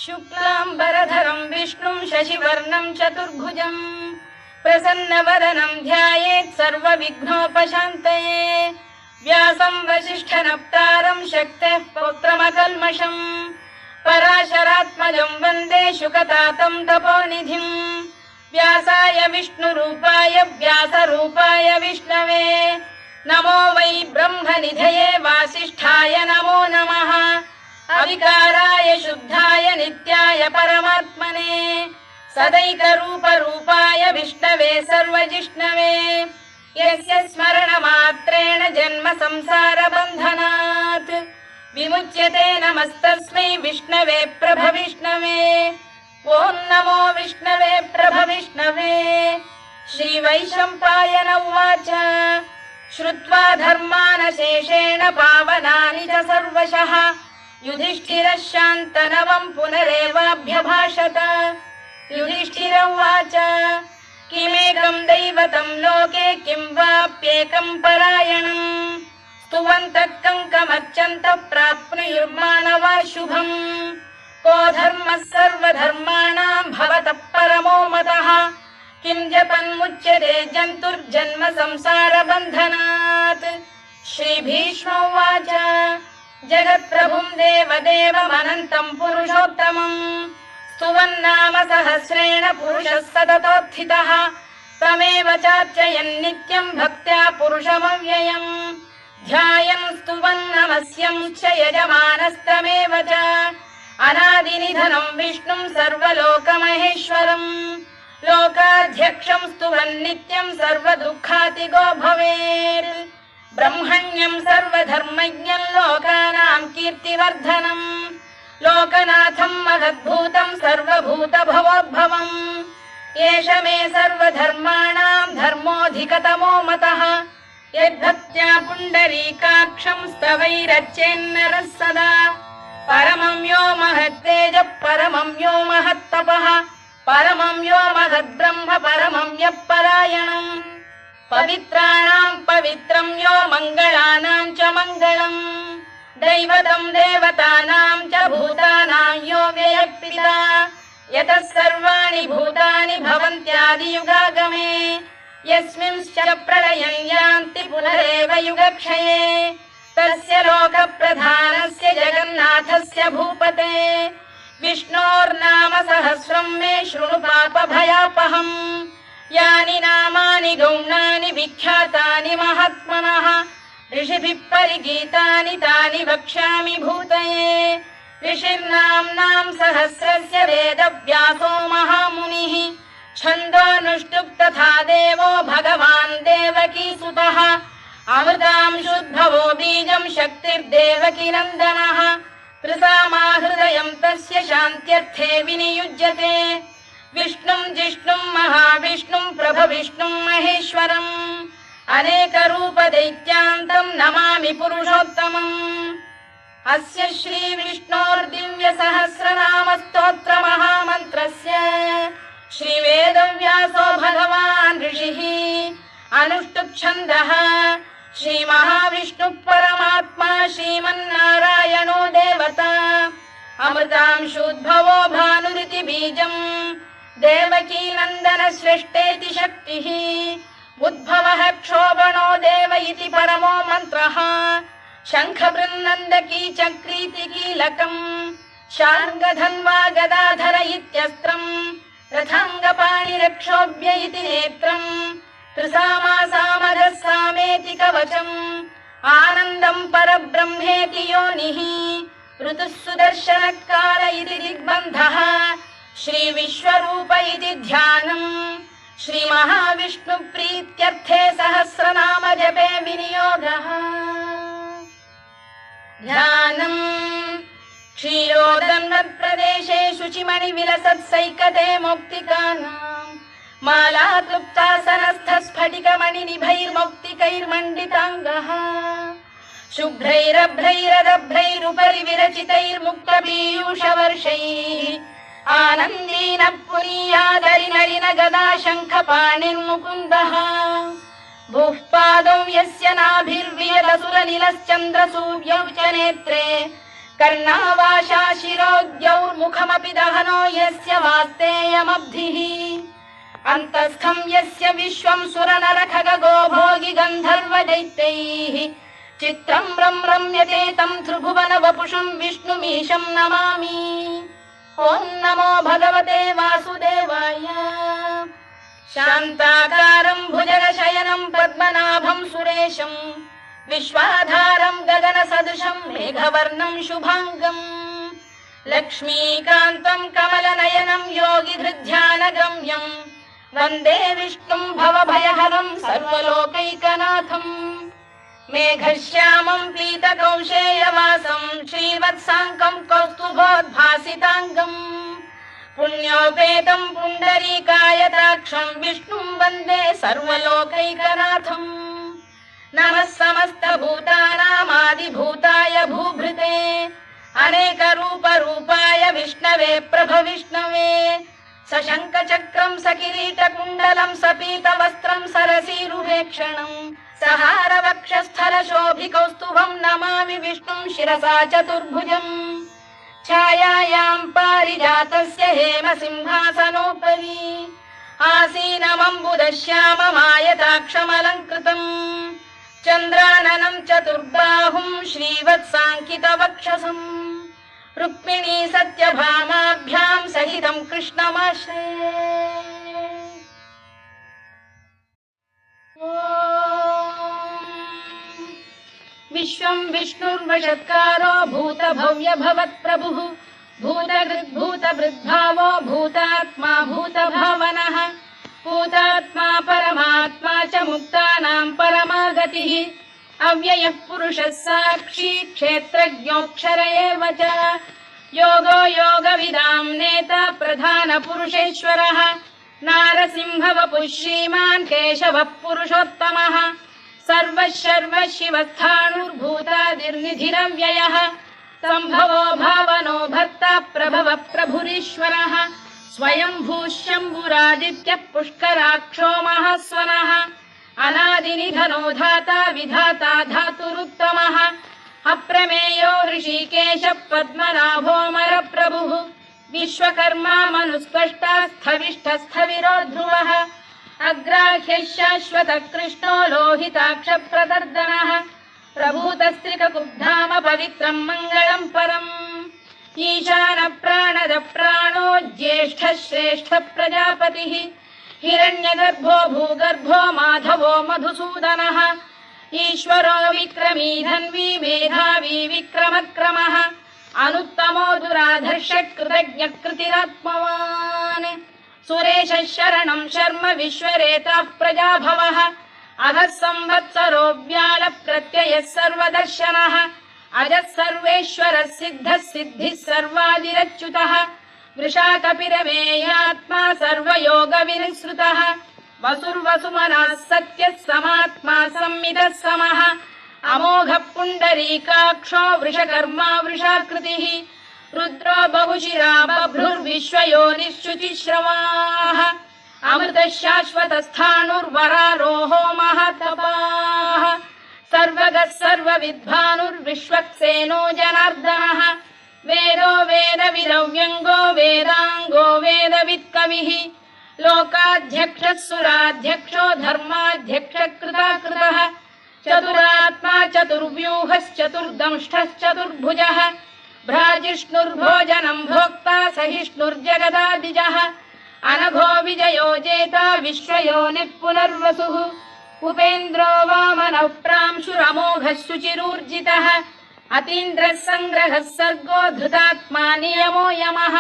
शुक्लाम्बरधरं विष्णुं शशिवर्णं चतुर्भुजं प्रसन्नवदनं ध्यायेत् सर्वविघ्नोपशान्तये। व्यासं वसिष्ठनप्तारं शक्तेः पौत्रमकल्मषम् पराशरात्मजं वन्दे शुकतातं तपोनिधिम्। व्यासाय विष्णुरूपाय व्यासरूपाय विष्णवे नमो वै ब्रह्मनिधये वासिष्ठाय नमो नमः। अविकाराय शुद्धाय नित्याय परमात्मने सदैकरूपरूपाय विष्णवे सर्वजिष्णवे यस्य स्मरणमात्रेण जन्म संसारबन्धनात् विमुच्यते नमस्तस्मै विष्णवे प्रभविष्णवे। ॐ नमो विष्णवे प्रभविष्णवे। श्रीवैशम्पायन उवाच श्रुत्वा धर्मानशेषेण पावनानि च सर्वशः युधिष्ठिरः शान्तनवं पुनरेवाभ्यभाषत। युधिष्ठिर उवाच किमेकं दैवतं लोके किं वाप्येकं परायणम् स्तुवन्तः कङ्कमर्चन्तः प्राप्नुयुर्मानवा शुभम्। को धर्मः सर्वधर्माणां भवतः परमो मतः किं जपन्मुच्यते जन्तुर्जन्म संसारबन्धनात्। श्रीभीष्म उवाच जगत्प्रभुं देवदेवमनन्तं पुरुषोत्तमम् स्तुवन्नाम सहस्रेण पुरुषः सततोत्थितः तमेव चार्चयन् नित्यं भक्त्या पुरुषमव्ययम् ध्यायन् स्तुवन् नमस्यं च यजमानस्तमेव च अनादिनिधनं विष्णुं सर्वलोकमहेश्वरम् लोकाध्यक्षं स्तुवन् नित्यं सर्वदुःखातिगो भवेत्। ब्रह्मण्यं सर्वधर्मज्ञं लोकानां कीर्तिवर्धनम् लोकनाथं महद्भूतं सर्वभूतभवोद्भवम् एष मे सर्वधर्माणां धर्मोऽधिकतमो मतः यद्भक्त्या पुण्डरीकाक्षं स्तवैरच्चेन्नरः सदा परमं यो महत्तेजः परमं यो महत्तपः परमं यो महद्ब्रह्म परमं यः परायणम् पवित्राणां पवित्रं यो मङ्गलानां च मङ्गलम् दैवतं देवतानां च भूतानां यो व्ययः यतः सर्वाणि भूतानि भवन्त्यादियुगागमे यस्मिंश्च प्रलयं यान्ति पुनरेव युगक्षये तस्य लोकप्रधानस्य जगन्नाथस्य भूपते विष्णोर्नाम सहस्रं मे शृणु पापभयापहम्। यानि नामानि गौणानि विख्यातानि महात्मनः ऋषिभिः परिगीतानि तानि वक्ष्यामि भूतये। ऋषिर्नाम्नां सहस्रस्य वेदव्यासो महामुनिः छन्दोऽनुष्टुप् तथा देवो भगवान् देवकीसुतः अमृतांशुद्भवो बीजं शक्तिर्देवकी नन्दनः त्रिसामाहृदयं तस्य शान्त्यर्थे विनियुज्यते विष्णुं जिष्णुं महाविष्णुं प्रभविष्णुं महेश्वरम् अनेकरूपदैत्यान्तं नमामि पुरुषोत्तमम्। अस्य श्रीविष्णोर्दिव्यसहस्रनामस्तोत्रमहामन्त्रस्य श्रीवेदव्यासो भगवान् ऋषिः अनुष्टुप्छन्दः श्रीमहाविष्णुः परमात्मा श्रीमन्नारायणो देवता अमृतांशुद्भवो भानुरिति बीजम् देवकी नन्दन श्रेष्ठेति शक्तिः उद्भवः क्षोभणो देव इति परमो मन्त्रः शङ्खबृन्नन्दकी चक्रीति कीलकम् शार्ङ्गधन्वा गदाधर इत्यस्त्रम् रथाङ्गपाणिरक्षोभ्य इति नेत्रम् त्रिसामासामरः सामेति कवचम् आनन्दं परब्रह्मेति योनिः ऋतुः सुदर्शनकार इति दिग्बन्धः श्रीविश्वरूप इति ध्यानम् श्रीमहाविष्णुप्रीत्यर्थे सहस्रनाम जपे विनियोगः। ध्यानम् क्षीरोदन्वत्प्रदेशे शुचिमणिविलसत्सैकते मौक्तिकानाम् मालाक्लुप्तासनस्थस्फटिकमणिनिभैर्मौक्तिकैर्मण्डिताङ्गः शुभ्रैरभ्रैरदभ्रैरुपरि विरचितैर्मुक्तपीयूषवर्षैः आनन्दीनः पुनीयादरिनलिन गदा शङ्खपाणिर्मुकुन्दः भूः पादौ यस्य नाभिर्वियदसुरनिलश्चन्द्रसूर्यौ च नेत्रे कर्णावाशा शिरोद्यौर्मुखमपि दहनो यस्य वास्तेयमब्धिः अन्तस्थं यस्य विश्वं सुरनरखगो भोगि गन्धर्वदैत्यैः चित्रं रम्यते तं त्रिभुवन वपुषं विष्णुमीशं नमामि। ॐ नमो भगवते वासुदेवाय। शान्ताकारं भुजगशयनं पद्मनाभं सुरेशं विश्वाधारं गगनसदृशं मेघवर्णं शुभाङ्गं लक्ष्मीकान्तं कमलनयनं योगिधृध्यानगम्यं वन्दे विष्णुं भवभयहरं सर्वलोकैकनाथम्। मेघश्यामं पीतकौशेयवासं श्रीवत्साङ्कं कौस्तुभोद्भासिताङ्गम् पुण्योपेतं पुण्डरीकायताक्षं विष्णुं वन्दे सर्वलोकैकनाथम्। नमः समस्तभूतानामादिभूताय भूभृते अनेकरूपरूपाय विष्णवे प्रभविष्णवे सशङ्खचक्रं सकिरीटकुण्डलं सपीतवस्त्रं सरसीरुहेक्षणं सहारवक्षस्थलशोभिकौस्तुभं नमामि विष्णुं शिरसा चतुर्भुजम्। छायायां पारिजातस्य हेमसिंहासनोपरि आसीनमम्बुदश्याममायताक्षमलङ्कृतम् चन्द्राननं चतुर्बाहुं श्रीवत्साङ्कितवक्षसम् रुक्मिणी सत्यभामाभ्यां सहितं कृष्णमाश्रये। विश्वं विष्णुर्वषत्कारो भूतभव्य भवत्प्रभुः भूतभृद्भावो भूतात्मा भूतभावनः भूतात्मा परमात्मा च मुक्तानां परमागतिः अव्ययः पुरुषः साक्षी क्षेत्रज्ञोऽक्षर एव च योगो योगविदां नेता प्रधानपुरुषेश्वरः नारसिंहवपुः श्रीमान् केशवः पुरुषोत्तमः सर्वः शर्वः शिवस्थाणुर्भूतादिर्निधिरव्ययः सम्भवो भावनो भर्ता प्रभवः प्रभुरीश्वरः स्वयंभूः शम्भुरादित्यः पुष्कराक्षो महास्वनः अनादिनिधनो धाता विधाता धातुरुत्तमः अप्रमेयो ऋषिकेशः पद्मनाभोऽमरप्रभुः विश्वकर्मा मनुस्पष्टा स्थविष्ठस्थविरो ध्रुवः अग्राह्यः शाश्वतः कृष्णो लोहिताक्षप्रदर्दनः प्रभूतस्त्रिककुब्धाम पवित्रं मङ्गलं परम् ईशानः प्राणदः प्राणो ज्येष्ठः श्रेष्ठः प्रजापतिः हिरण्यगर्भो भूगर्भो माधवो मधुसूदनः ईश्वरो विक्रमी धन्वी मेधावी विक्रमक्रमः अनुत्तमो दुराधर्षः कृतज्ञः कृतिरात्मवान् सुरेशः शरणं शर्म विश्वरेताः प्रजाभवः अधः संवत्सरो व्यालः प्रत्ययः सर्वदर्शनः अजः सर्वेश्वरः सिद्धः सिद्धिः सर्वादिरच्युतः वृषाकपिरमेयात्मा सर्वयोगविनिसृतः वसुर्वसुमनः सत्यः समात्मा संमितः समः अमोघः पुण्डरीकाक्षो वृषकर्मा वृषाकृतिः रुद्रो बहुशिरा बभ्रुर्विश्वयोनिश्रुतिश्रवाः अमृतः शाश्वतस्थाणुर्वरारोहो महातपाः सर्वगः सर्वविद्भानुर्विश्वक्सेनो जनार्दनः वेदो वेदविदव्यङ्गो वेदाङ्गो वेदवित्कविः लोकाध्यक्षः सुराध्यक्षो धर्माध्यक्षः कृताकृतः चतुरात्मा चतुर्व्यूहश्चतुर्दंष्टश्चतुर्भुजः भ्राजिष्णुर्भोजनं भोक्ता सहिष्णुर्जगदादिजः अनघो विजयो जेता विश्वयोनिः पुनर्वसुः उपेन्द्रो वामनः प्रांशुरमोघः शुचिरूर्जितः अतीन्द्रः सङ्ग्रहः सर्गो धृतात्मा नियमो यमः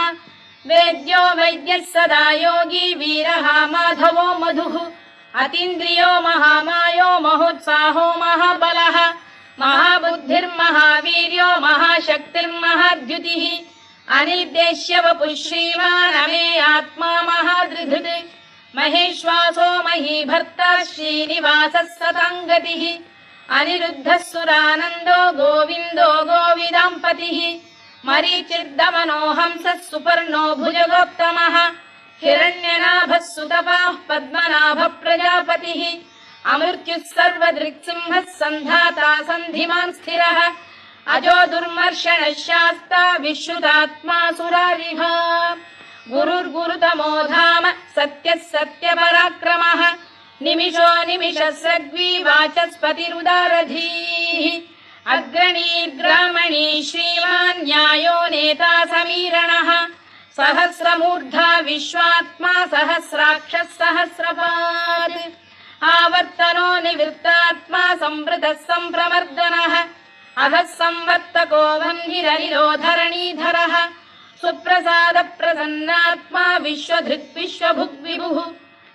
वेद्यो वैद्यः सदा योगी वीरः माधवो मधुः अतीन्द्रियो महामायो महोत्साहो महाबलः महाबुद्धिर्महावीर्यो महाशक्तिर्महाद्युतिः अनिर्देश्य वपुः श्रीमान् अमे आत्मा महाधृधृत् महेश्वासो महीभर्ता श्रीनिवासः सताङ्गतिः अनिरुद्धः सुरानन्दो गोविन्दो गोविदाम्पतिः मरीचिर्दमनो हंसः सुपर्णो भुजगोत्तमः हिरण्यनाभः सुतपाः पद्मनाभः प्रजापतिः अमृत्युः सर्वदृक्सिंहः सन्धाता सन्धिमान् स्थिरः अजो दुर्मर्षणः शास्ता विश्रुतात्मा सुरारिः गुरुर्गुरुतमो धाम सत्यः सत्यपराक्रमः निमिषो निमिषस्रग्वी वाचस्पतिरुदारधीः अग्रणी श्रीमान् न्यायो नेता समीरणः सहस्रमूर्धा विश्वात्मा सहस्राक्षः सहस्रपात् आवर्तनो निवृत्तात्मा संवृतः सम्प्रमर्दनः अहः संवर्तको वह्निरनिरो धरणीधरः सुप्रसाद प्रसन्नात्मा विश्वधृक् विश्वभुग्विभुः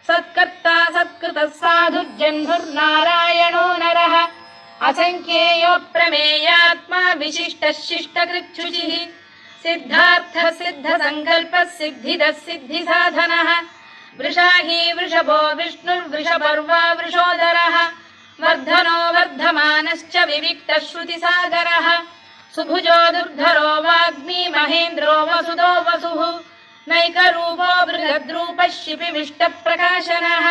सत्कर्ता सत्कृतः साधुर्जह्नुर्नारायणो नरः असंख्येयो प्रमेयात्मा विशिष्टः शिष्टकृच्छुचिः सिद्धार्थः सिद्धसङ्कल्पः सिद्धिदः सिद्धिसाधनः वृषाही वृषभो विष्णुर्वृषपर्वा वृषोदरः वर्धनो वर्धमानश्च विविक्तः श्रुतिसागरः सुभुजो दुर्धरो वाग्मी महेन्द्रो वसुदो वसुः नैकरूपो बृहद्रूपः शिपिविष्टप्रकाशनः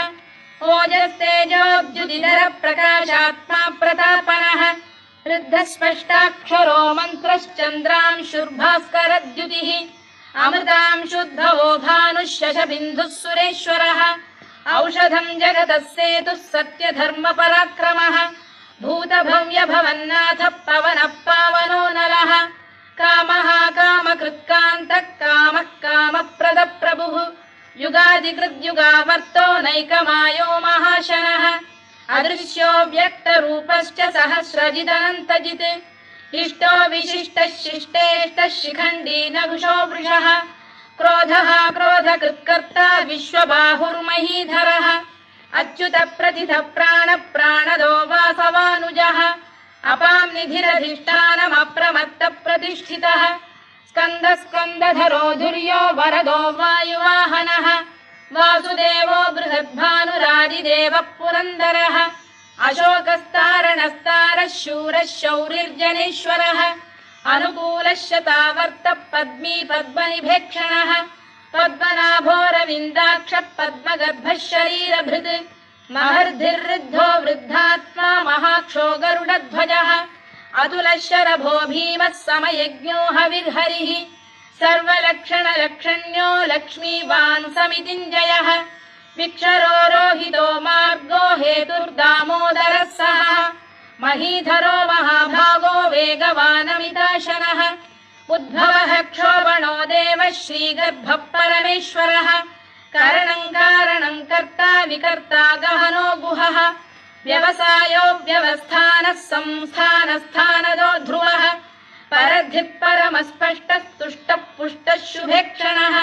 ओजस्तेजोद्युतिधरः प्रकाशात्मा प्रतापनः ऋद्धस्पष्टाक्षरो मन्त्रश्चन्द्रांशुर्भास्करद्युतिः अमृतांशुद्भवो भानुः शशबिन्दुः सुरेश्वरः औषधम् जगतः सेतुः सत्यधर्मपराक्रमः भूतभव्यभवन्नाथः पवनः पावनो नरः कामः कामकृत्कान्तः कामः कामप्रदप्रभुः युगादिकृद्युगावर्तो नैकमायो महाशनः अदृश्यो व्यक्तरूपश्च सहस्रजिदनन्तजित् इष्टो विशिष्टः शिष्टेष्टः शिखण्डी नघुषो वृषः क्रोधः क्रोधकृत्कर्ता विश्वबाहुर्महीधरः अच्युत प्रतिथ प्राण प्राणदो वासवानुजः अपां निधिरधिष्ठानमप्रमत्त प्रतिष्ठितः स्कन्द स्कन्दधरो धुर्यो वरदो वायुवाहनः वासुदेवो बृहद्भानुरादिदेवः पुरन्दरः अशोकस्तारणस्तारः शूरः शौरिर्जनेश्वरः अनुकूलः शतावर्तः पद्मी पद्मनिभेक्षणः पद्मनाभोरविन्दाक्षः पद्मगर्भः शरीरभृत् महर्धिर्वृद्धो वृद्धात्मा महाक्षो गरुडध्वजः अतुलः शरभो भीमः समयज्ञो हविर्हरिः सर्वलक्षणलक्षण्यो लक्ष्मीवान् समितिञ्जयः विक्षरो रोहितो मार्गो हेतुर्दामोदरः सः महीधरो महाभागो वेगवानमिताशनः उद्भवः क्षोभणो देवः श्रीगर्भः परमेश्वरः करणं कारणं कर्ता विकर्ता गहनो गुहः व्यवसायो व्यवस्थानः संस्थानस्थानदो ध्रुवः परद्धिः परमस्पष्टः तुष्टः पुष्टः शुभेक्षणः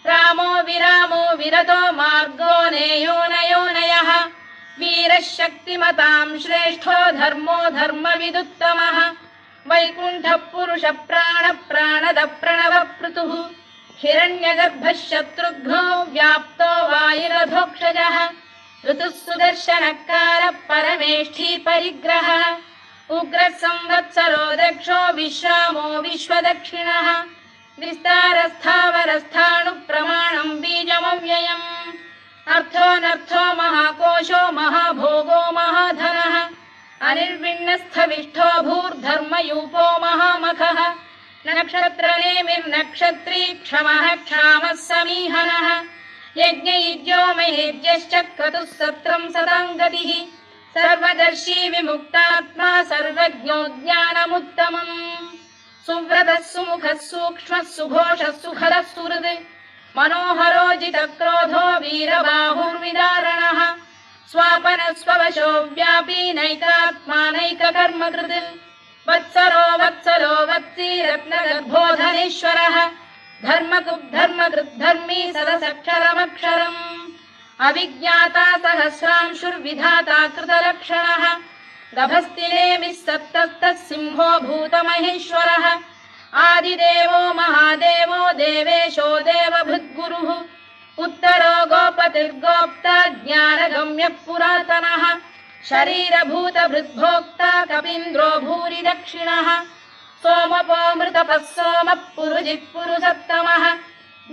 रामो विरामो विरतो मार्गो नेयो नयोनयः वीरः शक्तिमतां श्रेष्ठो धर्मो धर्मविदुत्तमः वैकुण्ठः पुरुषः प्राणः प्राणदः प्रणवपृतुः हिरण्यगर्भः शत्रुघ्नो व्याप्तो वायुरधोक्षजः ऋतुः सुदर्शनकारः परमेष्ठी परिग्रहः उग्रः संवत्सरो दक्षो विश्रामो विश्वदक्षिणः विस्तारस्थावरस्थाणुः प्रमाणं बीजमव्ययम् अर्थोऽनर्थो महाकोशो महाभोगो महाधनः अनिर्विण्णस्थविष्ठो भूर्धर्मयूपो महामखः नक्षत्रनेमिर्नक्षत्री क्षमः क्षामः समीहनः यज्ञयुज्यो महेज्यश्च क्रतुः सत्रं सदां गतिः सर्वदर्शी विमुक्तात्मा सर्वज्ञो ज्ञानमुत्तमम् सुव्रतः सुमुखः सूक्ष्मः सुघोषः सुखदः सुहृद् मनोहरो जितक्रोधो वीरबाहुर्विदारणः स्वापनः स्ववशो व्यापी नैकात्मा नैककर्मकृत् वत्सरो वत्सलो वत्सी रत्नगर्भोधनेश्वरः धर्मकृद्धर्मी सदसक्षरमक्षरम् अविज्ञाता सहस्रांशुर्विधाता कृतलक्षणः गभस्तिनेमिः सप्तस्तः सिंहो भूतमहेश्वरः आदिदेवो महादेवो देवेशो देवभृद्गुरुः उत्तरो गोपतिर्गोप्ता ज्ञानगम्यः पुरातनः शरीरभूतभृद्भोक्ता कपीन्द्रो भूरि दक्षिणः सोमपोऽमृतपः सोमः पुरुजिः पुरुषत्तमः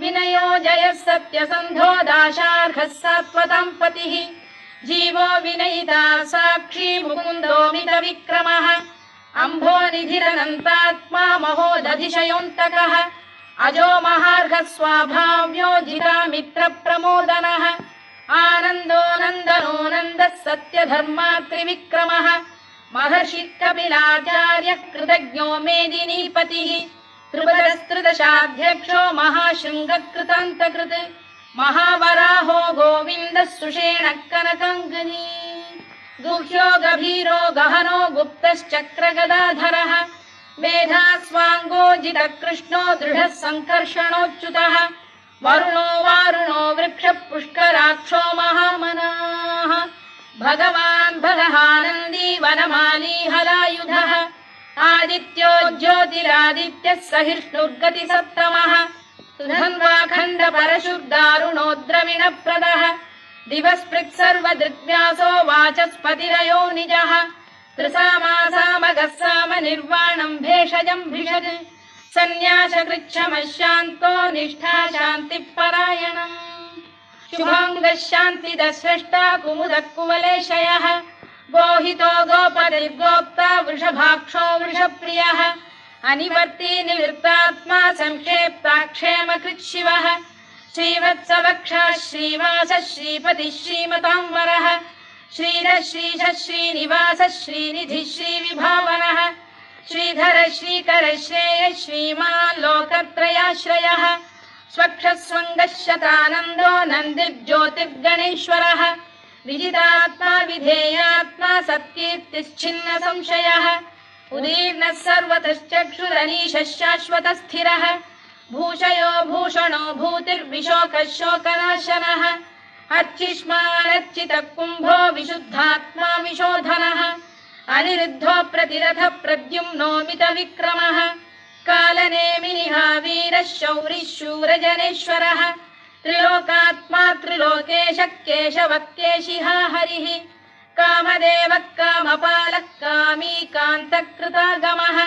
विनयो जयः सत्यसन्धो दाशार्हः सात्वतां पतिः जीवो विनयिता साक्षी मुकुन्दो मितविक्रमः अम्भोनिधिरनन्तात्मा महोदधिशयोऽन्तकः अजो महार्घ स्वाभाव्यो जितामित्रप्रमोदनः आनन्दो नन्दनो नन्दः सत्यधर्मात्रिविक्रमः महर्षि कपिलाचार्यः कृतज्ञो मेदिनीपतिः त्रिपदस्त्रिदशाध्यक्षो महाशृङ्गकृतान्तकृत् महावराहो गोविन्दः सुषेणः कनकाङ्गनी गुह्यो गभीरो गहनो गुप्तश्चक्रगदाधरः मेधास्वाङ्गो जितकृष्णो दृढः सङ्कर्षणोच्युतः वरुणो वारुणो वृक्षः पुष्कराक्षो महामनाः भगवान् भगहानन्दी वनमाली हलायुधः आदित्यो ज्योतिरादित्यः सहिष्णुर्गतिसप्तमः सुधन्वाखण्ड परशुर्दारुणो द्रविणप्रदः दिवस्पृक् सर्वदृग्व्यासो वाचस्पतिरयो निजः त्रिसामासामगः साम निर्वाणम् भेषजम् भिषज सन्न्यासकृच्छमशान्तो निष्ठा शान्तिपरायणम् शुभाङ्गः शान्तिदः स्रष्टा कुमुदः कुवलेशयः गोहितो गोपतिर्गोप्ता वृषभाक्षो वृषप्रियः अनिवर्ती निवृत्तात्मा संक्षेप्ताक्षेमकृत् शिवः श्रीवत्सवक्षः श्रीवासः श्रीपतिः श्रीमताम्बरः श्रीधः श्रीशः श्रीनिवासः श्रीनिधिः श्रीविभावनः श्रीधर श्रीकर श्रेयः श्रीमान् लोकत्रयाश्रयः स्वक्षः स्वङ्गः शतानन्दो नन्दिर्ज्योतिर्गणेश्वरः विजितात्मा विधेयात्मा सत्कीर्तिश्चिन्न संशयः उदीर्णः सर्वतश्चक्षुरनीशः शाश्वतः स्थिरः भूषयो भूषणो भूतिर्विशोकः शोकनाशनः अर्चिष्मानर्चितः कुम्भो विशुद्धात्मा विशोधनः अनिरुद्धो प्रतिरथ प्रद्युम्नो मितविक्रमः कालनेमिनिः वीरः शौरिः शूरजनेश्वरः त्रिलोकात्मा त्रिलोकेशः केशवः केशिः हरिः कामदेवः कामपालः कामी कान्तकृतागमः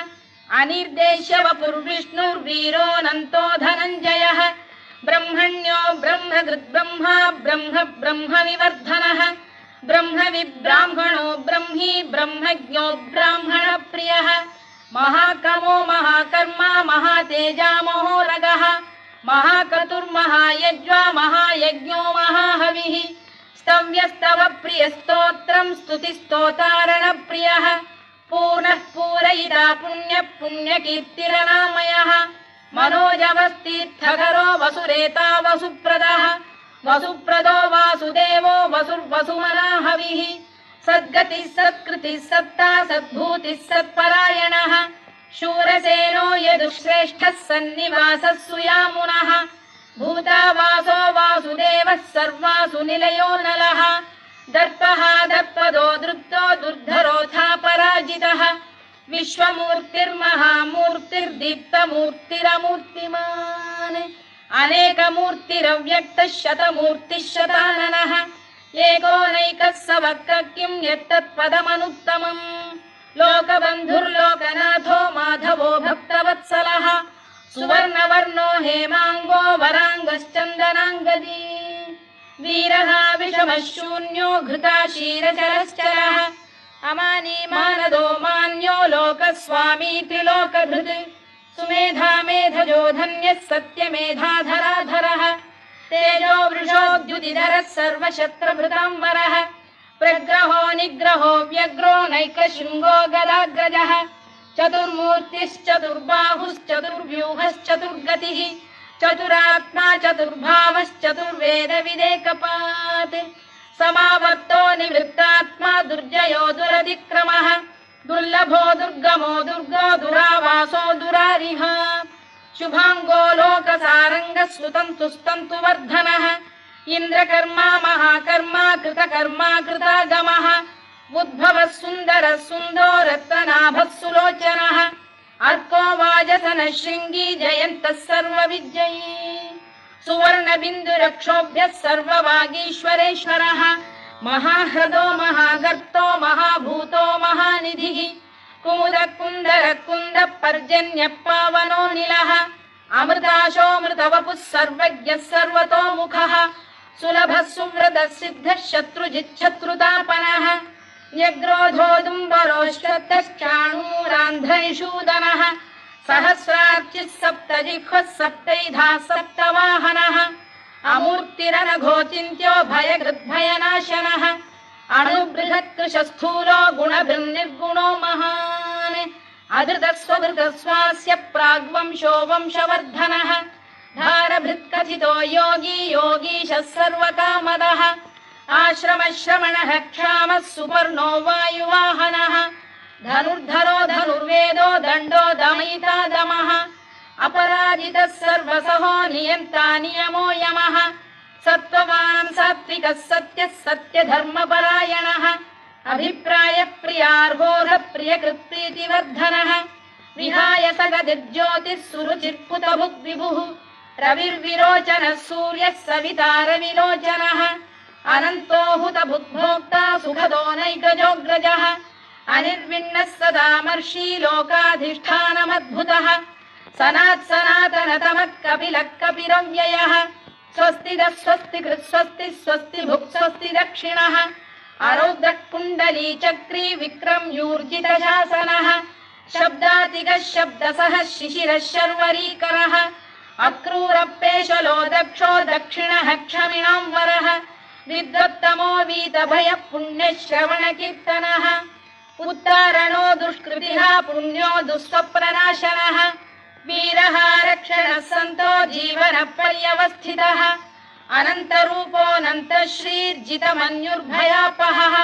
अनिर्देश्य वपुर्विष्णुर्वीरोऽनन्तो धनञ्जयः ब्रह्मण्यो ब्रह्मकृद्ब्रह्मा ब्रह्म ब्रह्मविवर्धनः ब्रह्मविब्राह्मणो ब्रह्मी ब्रह्मज्ञो ब्राह्मणप्रियः महाकमो महाकर्मा महातेजा महोरगः महाक्रतुर्महायज्वा महायज्ञो महाहविः स्तव्यस्तव प्रियस्तोत्रम् स्तुतिस्तोतारणप्रियः पूर्णः पूरयिता पुण्यः पुण्यकीर्तिरनामयः मनोजवस्तीर्थकरो वसुरेता वसुप्रदः वसुप्रदो वासुदेवो वसुर्वसुमनाहविः सद्गतिः सत्कृतिः सत्ता सद्भूतिः सत्परायणः शूरसेनो यदुश्रेष्ठः सन्निवासः सुयामुनः भूतावासो वासुदेवः सर्वासु निलयो नलः दर्पः दर्पदो दृप्तो दुर्धरोऽथा पराजितः विश्वमूर्तिर्महामूर्तिर्दीप्तमूर्तिरमूर्तिमान् अनेकमूर्तिरव्यक्तः शतमूर्तिः शताननः एकोनैकः स वक्र किं यत्तत्पदमनुत्तमम् लोकबन्धुर्लोकनाथो माधवो भक्तवत्सलः सुवर्णवर्णो हेमाङ्गो वराङ्गश्चन्दनाङ्गदी वीरः विषमः शून्यो घृता क्षीरचरश्चरः अमानी मानदो मान्यो लोकस्वामी त्रिलोकधृत् सुमेधा मेधजो धन्यः सत्यमेधाधराधरः तेजो वृषोद्युतिधरः सर्वशत्रभृताम्बरः प्रग्रहो निग्रहो व्यग्रो नैकशृङ्गो गदाग्रजः चतुर्मूर्तिश्चतुर्बाहुश्चतुर्व्यूहश्चतुर्गतिः चतुरात्मा चतुर्भावश्चतुर्वेदविदेकपात् समावर्तो निवृत्तात्मा दुर्जयो दुरतिक्रमः दुर्लभो दुर्गमो दुर्गो दुरावासो दुरारिः शुभाङ्गो लोकसारङ्गः स्तुतन्तु वर्धनः इन्द्रकर्मा महाकर्मा कृतकर्मा कृतागमः उद्भवः सुन्दरः सुन्दो रत्ननाभः सुलोचनः अर्को वाजसनः शृङ्गी जयन्तः सर्वविजयी सुवर्णबिन्दुरक्षोभ्यः सर्ववागीश्वरेश्वरः महाह्रदो महागर्तो महाभूतो महानिधिः कुमुद कुन्दर कुन्द पर्जन्यः पावनो निलः अमृताशोऽमृतवपुः सर्वज्ञः सर्वतोमुखः सुलभः सुव्रतः सिद्धः शत्रुजिच्छत्रुतापनः न्यग्रोधोदुम्बरोश्वत्तश्चाणूरान्ध्रैषूदनः सहस्रार्चिः सप्तजिह्वः सप्तैधा सप्तवाहनः अमूर्तिरनघोचिन्त्यो भयकृद्भयनाशनः अणुबृहत्कृशस्थूलो गुणभृन्निर्गुणो महान् अधृतस्वधृतस्वास्य प्राग्वंशो वंशवर्धनः धारभृत्कथितो योगी योगीशः सर्वकामदः आश्रमश्रमणः क्षामः सुपर्णो वायुवाहनः धनुर्धरो धनुर्वेदो दण्डो दमयिता दमः अपराजितः सर्वसहो नियन्ता नियमो यमः सत्त्ववान् सात्विकः सत्यः सत्यधर्मपरायणः अभिप्रायप्रियार्होरप्रियकृत्प्रीतिवर्धनः विहाय सगदिर्ज्योतिः सुरुचिर्कुतभुग्विभुः रविर्विरोचनः सूर्यः सवितारविलोचनः अनन्तो हुतभुग्भोक्ता सुखदो नैकजोऽग्रजः अनिर्विण्णः सदामर्षी लोकाधिष्ठानमद्भुतः सनातनतमः कपिलः कपिरव्ययः स्वस्तिदः स्वस्तिकृत् स्वस्ति स्वस्ति भुक् स्वस्ति दक्षिणः आरौद्रः कुण्डली चक्री विक्रम्यूर्जितशासनः शब्दातिगः शब्दसः शिशिरः शर्वरीकरः अक्रूरपेशलो दक्षो दक्षिणः क्षमिणां वरः विद्वत्तमो वीतभयः पुण्यश्रवणकीर्तनः उत्तारणो दुष्कृतिः पुण्यो दुःस्वप्ननाशनः वीरः रक्षणः सन्तो जीवनपर्यवस्थितः अनन्तरूपोऽनन्तश्रीर्जितमन्युर्भयापहः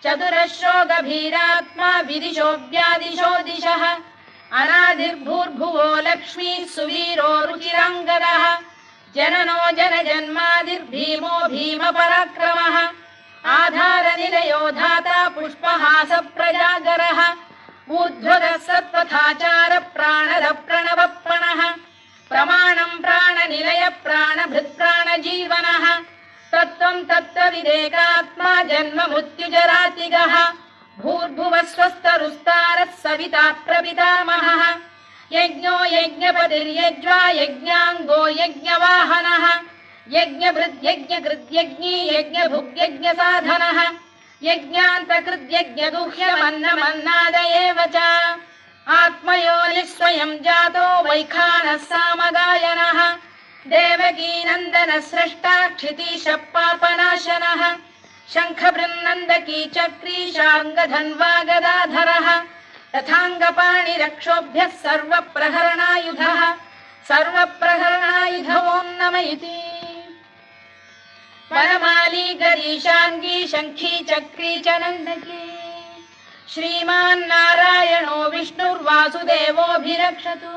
चतुरश्रो गभीरात्मा विदिशो व्यादिशो दिशः अनादिर्भूर्भुवो लक्ष्मीः सुवीरो रुचिराङ्गदः जननो जनजन्मादिर्भीमो भीमपराक्रमः आधारनिलयो धाता पुष्पहास प्रजागरः ऊर्ध्वगः सत्त्वथाचार प्राणद प्रणवप्रणः प्रमाणं प्राणनिलय प्राणभृत्प्राणजीवनः तत्त्वं तत्त्वविदेकात्मा जन्म मृत्युजरातिगः भूर्भुवः स्वस्तरुस्तारः सविता प्रपितामहः यज्ञो यज्ञपतिर्यज्वा यज्ञाङ्गो यज्ञवाहनः यज्ञभृद्यज्ञकृद्यज्ञी यज्ञभुग्यज्ञसाधनः यज्ञान्तकृद्यज्ञगुह्यमन्नमन्नाद एव च आत्मयोनिः स्वयं जातो वैखानः सामगायनः देवकीनन्दनः स्रष्टा क्षितीशः पापनाशनः शङ्खबृन्नन्दकी चक्री शार्ङ्गधन्वा गदाधरः तथाङ्गपाणिरक्षोभ्यः सर्वप्रहरणायुधः सर्वप्रहरणायुधो नम इति वनमाली गरीशाङ्गी शङ्खी चक्री च नन्दकी श्रीमान्नारायणो विष्णुर्वासुदेवोऽभिरक्षतु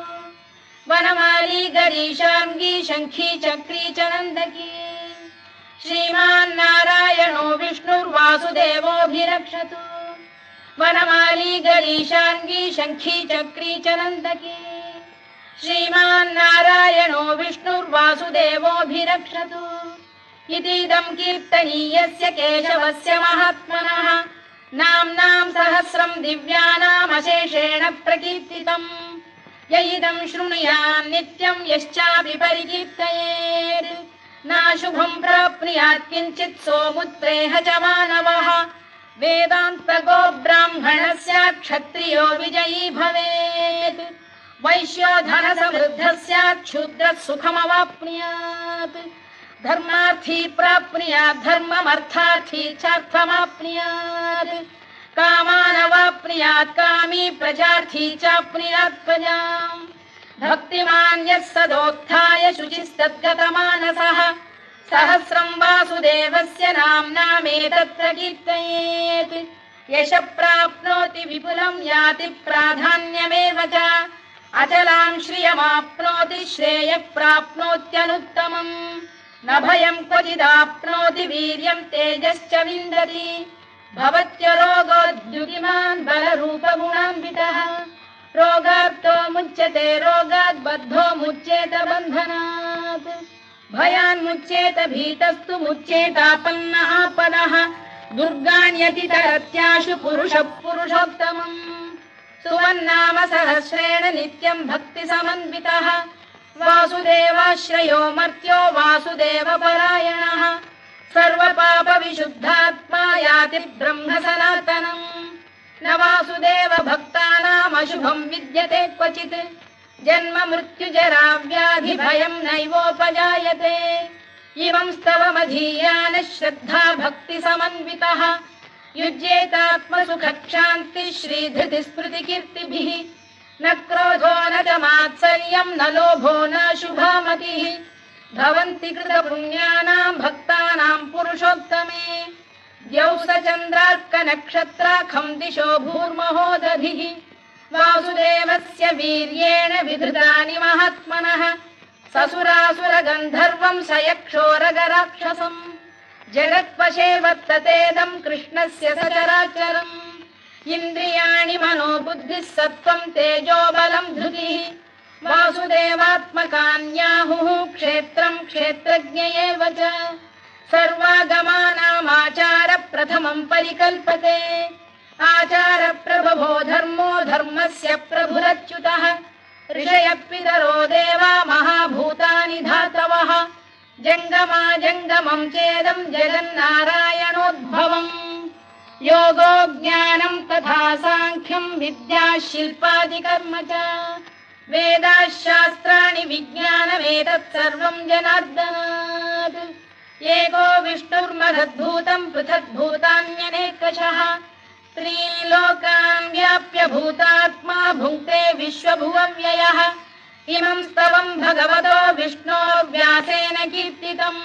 वनमाली गरीशाङ्गी शङ्खी चक्री च नन्दकी श्रीमान्नारायणो विष्णुर्वासुदेवोऽभिरक्षतु वनमाली गरीशाङ्गी शङ्खी चक्री च नन्दकी श्रीमान्नारायणो विष्णुर्वासुदेवोऽभिरक्षतु इतीदं कीर्तनीयस्य केशवस्य महात्मनः नाम्नां सहस्रं दिव्यानामशेषेण प्रकीर्तितम् य इदं शृणुयात् नित्यं यश्चापि परिकीर्तयेत् नाशुभं प्राप्नुयात् किञ्चित् सोमुत्प्रेह च मानवः वेदान्तगो ब्राह्मणः स्यात् क्षत्रियो विजयी भवेत् वैश्यो धनसमृद्धः स्यात् क्षुद्रः सुखमवाप्नुयात् धर्मार्थी प्राप्नुयात् धर्ममर्थार्थी चार्थमाप्नुयात् कामानवाप्नुयात् कामी प्रजार्थी चाप्नुयात् प्रजाम् भक्तिमान् यः सदोत्थाय शुचिस्तद्गतमानसः सहस्रं वासुदेवस्य नाम्नामेतत्र कीर्तयेत् यशः प्राप्नोति विपुलं याति प्राधान्यमेव च अचलां श्रियमाप्नोति श्रेयः प्राप्नोत्यनुत्तमम् न भयं क्वचिदाप्नोति वीर्यं तेजश्च विन्दति भवत्यरोगोद्युतिमान् बलरूपगुणान्वितः रोगार्तो मुच्यते रोगात् बद्धो मुच्येत बन्धनात् भयान्मुच्येत भीतस्तु मुच्येतापन्न आपदः दुर्गाण्यतितरत्याशु पुरुषः पुरुषोत्तमम् सुवन्नाम सहस्रेण नित्यं भक्तिसमन्वितः वासुदेवाश्रयो मर्त्यो वासुदेवपरायणः सर्वपापविशुद्धात्मा याति ब्रह्म सनातनम् न वासुदेव भक्तानामशुभं विद्यते क्वचित् जन्म मृत्युजरा व्याधि भयं नैवोपजायते इमं स्तवमधीयानः श्रद्धा भक्ति समन्वितः युज्येतात्मसुखक्षान्तिः श्रीधृतिस्मृतिकीर्तिभिः न क्रोधो न च मात्सर्यं न लोभो न शुभामतिः भवन्ति कृतपुण्यानां भक्तानां पुरुषोत्तमे द्यौः स चन्द्रार्कनक्षत्राखं दिशो भूर्महो दधिः वासुदेवस्य वीर्येण विधृतानि महात्मनः ससुरासुरगन्धर्वं स यक्षोरगराक्षसम् जगत्वशे वर्ततेदं कृष्णस्य सचराचरम् इन्द्रियाणि मनो बुद्धिः सत्त्वं तेजो बलं धृतिः वासुदेवात्मकान्याहुः क्षेत्रं क्षेत्रज्ञ एव च सर्वागमानामाचार प्रथमं परिकल्पते आचार प्रभवो धर्मो धर्मस्य प्रभुरच्युतः ऋषयः पितरो देवा महाभूतानि धातवः जङ्गमा जङ्गमं चेदं जगन्नारायणोद्भवम् योगो ज्ञानं तथा साङ्ख्यं विद्या शिल्पादिकर्म च वेदाः शास्त्राणि विज्ञानमेतत् सर्वं जनार्दनात् एको विष्णुर्महद्भूतं पृथग्भूतान्यनेकशः त्रीन् लोकान् व्याप्य भूतात्मा भुङ्क्ते विश्वभुवव्ययः इमं स्तवं भगवतो विष्णोर्व्यासेन कीर्तितम्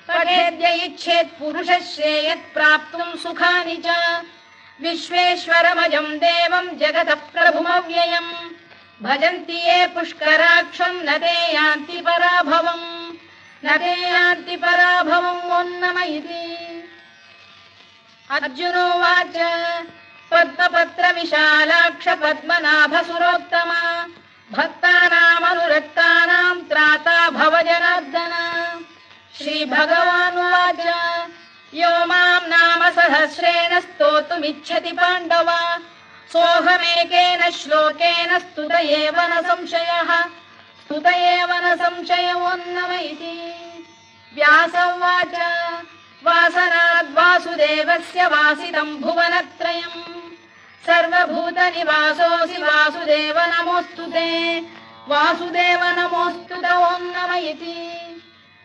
पठेद्य इच्छेत् पुरुषः श्रेयत् प्राप्तुं सुखानि च विश्वेश्वरमजं देवं जगतः प्रभुमव्ययम् भजन्ति ये पुष्कराक्षं न ते यान्ति पराभवम् न ते यान्ति पराभवम् ओन्नमयिति अर्जुनोवाच पद्मपत्र विशालाक्ष पद्मनाभ सुरोत्तमा भक्तानामनुरक्तानां त्राता भव जनार्दन श्रीभगवानुवाच यो मां नाम सहस्रेण स्तोतुमिच्छति पाण्डव सोऽहमेकेन श्लोकेन स्तुत एव न संशयः स्तुत एव न संशयोऽन्नमयिति व्यास उवाच वासनाद्वासुदेवस्य वासितं भुवनत्रयम् सर्वभूतनिवासोऽसि वासुदेव नमोऽस्तु ते वासुदेव नमोऽस्तु ते ओन्नमयिति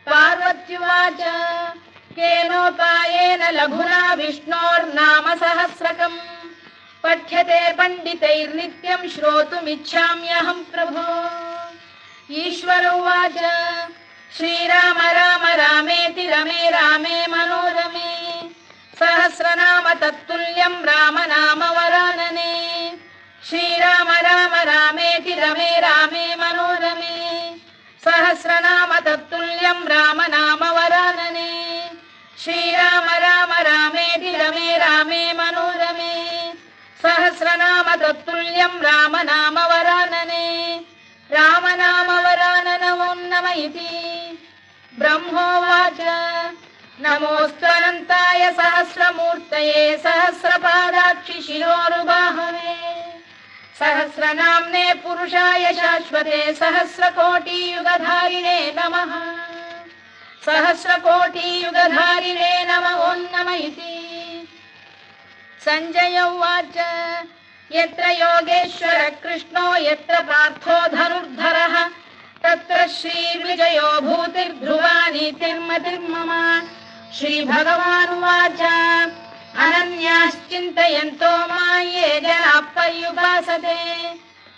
पार्वत्युवाच केनोपायेन लघुना विष्णोर्नाम सहस्रकम् पठ्यते पण्डितैर्नित्यं श्रोतुमिच्छाम्यहं प्रभो ईश्वर उवाच श्रीराम राम रामेति रमे रामे मनोरमे सहस्रनाम तत्तुल्यं राम नाम वरानने श्रीराम राम रामेति रमे रामे मनोरमे सहस्रनाम तत्तुल्यं राम नाम वरानने श्रीराम राम रामेति रमे रामे मनोरमे सहस्रनाम तत्तुल्यं राम नाम वरानने राम नाम वराननमोन्नमयिति ब्रह्मोवाच नमोऽस्त्वनन्ताय सहस्रमूर्तये सहस्रपादाक्षि शिरोरुबाहवे सहस्रनाम्ने पुरुषाय शाश्वते सहस्रकोटियुगधारिणे नमः सहस्रकोटियुगधारिणे नमः ओन्नमयिति सञ्जय उवाच यत्र योगेश्वर कृष्णो यत्र पार्थो धनुर्धरः तत्र श्रीविजयो भूतिर्ध्रुवा नीतिर्मतिर्मम श्रीभगवानुवाच अनन्याश्चिन्तयन्तो मां ये जनाः पर्युपासते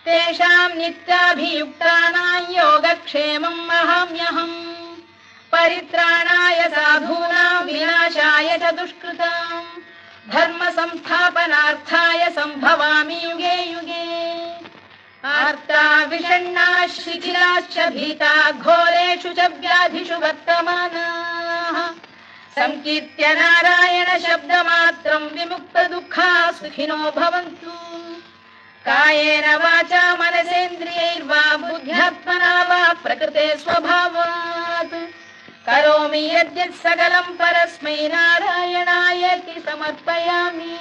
तेषां नित्याभियुक्तानां योगक्षेमं वहाम्यहम् परित्राणाय साधूनां विनाशाय च दुष्कृतां धर्म संस्थापनार्थाय संभवामि युगे युगे आर्ता विषण्णा शिथिलाश्च भीता घोरेषु च व्याधिषु वर्तमानाः संकीर्त्य नारायण शब्दमात्रं विमुक्तदुःखाः सुखिनो भवन्तु कायेन वाचा मनसेन्द्रियैर्वा बुद्ध्यात्मना वा प्रकृते स्वभावात् करोमि यद्यत् सकलं परस्मै नारायणायेति समर्पयामि।